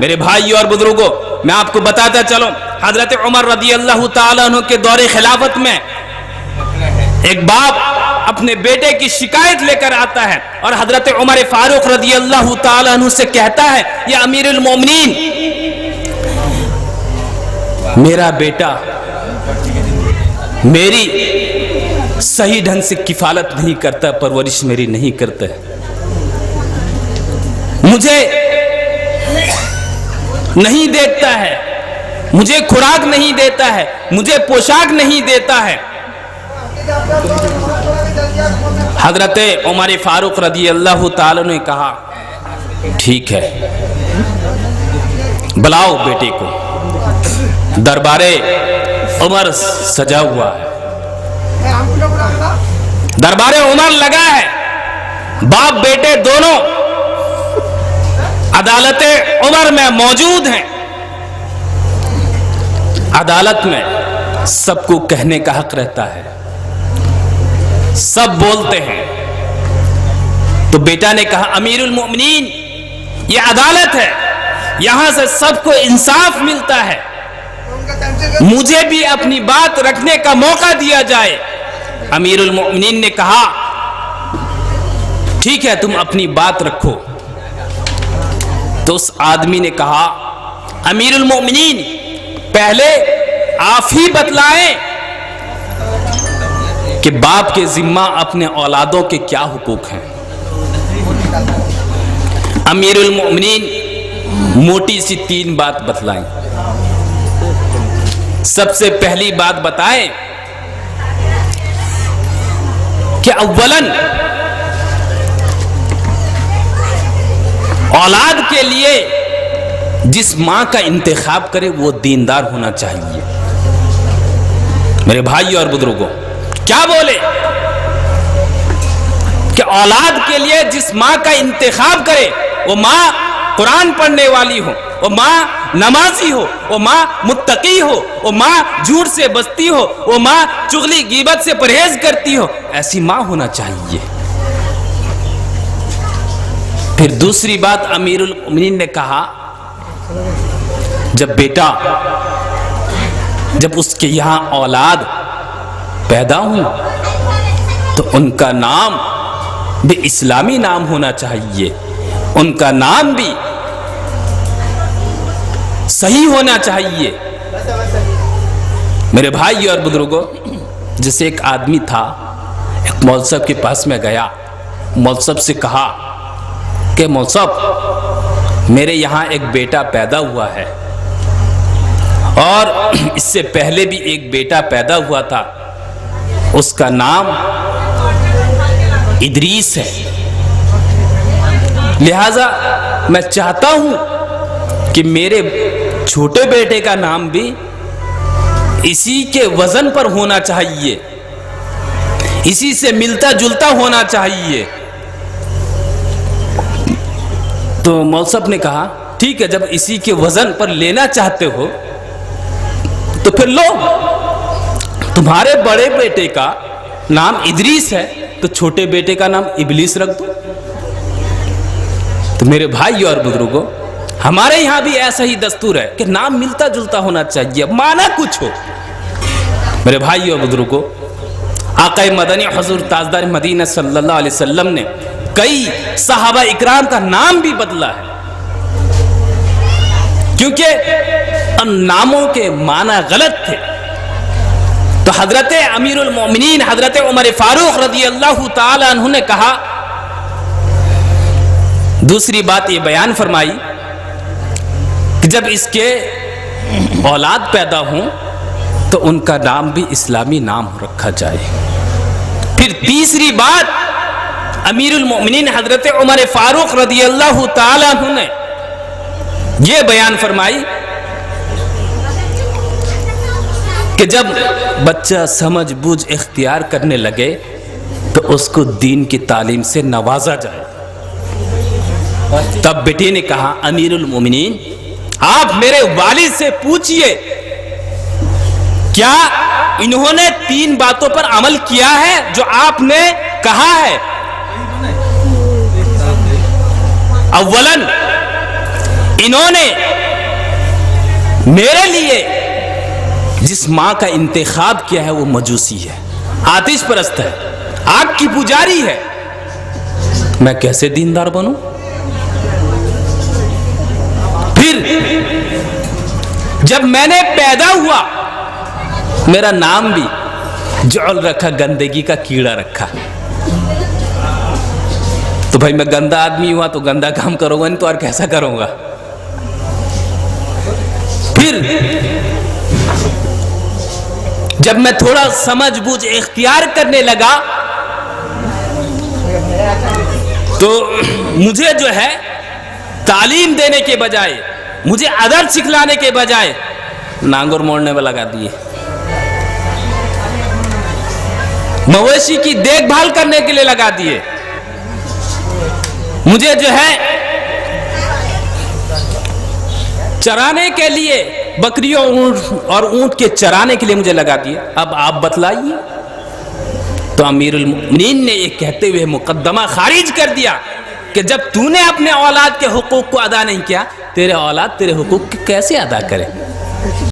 میرے بھائیوں اور بزرگوں، میں آپ کو بتاتا چلوں، حضرت عمر رضی اللہ تعالیٰ عنہ کے دور خلافت میں ایک باپ اپنے بیٹے کی شکایت لے کر آتا ہے اور حضرت عمر فاروق رضی اللہ تعالیٰ عنہ سے کہتا ہے، یا امیر المومنین، میرا بیٹا میری صحیح ڈھنگ سے کفالت نہیں کرتا، پرورش میری نہیں کرتا، مجھے نہیں دیکھتا ہے، مجھے خوراک نہیں دیتا ہے، مجھے پوشاک نہیں دیتا ہے۔ حضرت عمر فاروق رضی اللہ تعالی نے کہا، ٹھیک ہے، بلاؤ بیٹے کو۔ دربار عمر سجا ہوا ہے، دربار عمر لگا ہے، باپ بیٹے دونوں عدالت عمر میں موجود ہیں۔ عدالت میں سب کو کہنے کا حق رہتا ہے، سب بولتے ہیں۔ تو بیٹا نے کہا، امیر المؤمنین، یہ عدالت ہے، یہاں سے سب کو انصاف ملتا ہے، مجھے بھی اپنی بات رکھنے کا موقع دیا جائے۔ امیر المؤمنین نے کہا، ٹھیک ہے، تم اپنی بات رکھو۔ تو اس آدمی نے کہا، امیر المؤمنین، پہلے آپ ہی بتلائیں کہ باپ کے ذمہ اپنے اولادوں کے کیا حقوق ہیں۔ امیر المؤمنین موٹی سی 3 بات بتلائیں۔ سب سے پہلی بات بتائیں کہ اولاً اولاد کے لیے جس ماں کا انتخاب کرے وہ دیندار ہونا چاہیے۔ میرے بھائیوں اور بزرگوں، کیا بولے کہ اولاد کے لیے جس ماں کا انتخاب کرے وہ ماں قرآن پڑھنے والی ہو، وہ ماں نمازی ہو، وہ ماں متقی ہو، وہ ماں جھوٹ سے بچتی ہو، وہ ماں چغلی غیبت سے پرہیز کرتی ہو، ایسی ماں ہونا چاہیے۔ پھر دوسری بات امیر المؤمنین نے کہا، جب اس کے یہاں اولاد پیدا ہوں تو ان کا نام بھی اسلامی نام ہونا چاہیے، ان کا نام بھی صحیح ہونا چاہیے۔ میرے بھائی اور بزرگوں، جیسے ایک آدمی تھا، ایک مولوی صاحب کے پاس میں گیا، مولوی صاحب سے کہا کہ مولوی صاحب، میرے یہاں ایک بیٹا پیدا ہوا ہے اور اس سے پہلے بھی ایک بیٹا پیدا ہوا تھا، اس کا نام ادریس ہے، لہذا میں چاہتا ہوں کہ میرے چھوٹے بیٹے کا نام بھی اسی کے وزن پر ہونا چاہیے، اسی سے ملتا جلتا ہونا چاہیے۔ تو مولوی صاحب نے کہا، ٹھیک ہے، جب اسی کے وزن پر لینا چاہتے ہو تو پھر لو، تمہارے بڑے بیٹے کا نام ادریس ہے تو چھوٹے بیٹے کا نام ابلیس رکھ دو۔ تو میرے بھائی اور بزرگوں، ہمارے یہاں بھی ایسا ہی دستور ہے کہ نام ملتا جلتا ہونا چاہیے، معنی کچھ ہو۔ میرے بھائی اور بزرگوں، آقا مدنی حضور تاجدار مدینہ صلی اللہ علیہ وسلم نے کئی صحابہ اکرام کا نام بھی بدلا ہے، کیونکہ ان ناموں کے معنی غلط تھے۔ تو حضرت امیر المومنین حضرت عمر فاروق رضی اللہ تعالی عنہ نے کہا، دوسری بات یہ بیان فرمائی کہ جب اس کے اولاد پیدا ہوں تو ان کا نام بھی اسلامی نام رکھا جائے۔ پھر تیسری بات امیر المومنین حضرت عمر فاروق رضی اللہ تعالی عنہ نے یہ بیان فرمائی کہ جب بچہ سمجھ بوجھ اختیار کرنے لگے تو اس کو دین کی تعلیم سے نوازا جائے۔ تب بیٹے نے کہا، امیر المومنین، آپ میرے والد سے پوچھئے کیا انہوں نے 3 باتوں پر عمل کیا ہے جو آپ نے کہا ہے؟ اولاً انہوں نے میرے لیے جس ماں کا انتخاب کیا ہے وہ مجوسی ہے، آتش پرست ہے، آگ کی پجاری ہے، میں کیسے دیندار بنوں؟ پھر جب میں نے پیدا ہوا میرا نام بھی جعل رکھا، گندگی کا کیڑا رکھا، تو بھائی میں گندا آدمی ہوا تو گندا کام کروں گا نہیں تو اور کیسا کروں گا؟ پھر جب میں تھوڑا سمجھ بوجھ اختیار کرنے لگا تو مجھے جو ہے تعلیم دینے کے بجائے، مجھے ادب سکھلانے کے بجائے نانگور موڑنے میں لگا دیے، مویشی کی دیکھ بھال کرنے کے لیے لگا دیے، مجھے جو ہے چرانے کے لیے بکریوں اور اونٹ کے چرانے کے لیے مجھے لگا دیے۔ اب آپ بتلائیے۔ تو امیر المؤمنین نے یہ کہتے ہوئے مقدمہ خارج کر دیا کہ جب تو نے اپنے اولاد کے حقوق کو ادا نہیں کیا، تیرے اولاد تیرے حقوق کیسے ادا کرے؟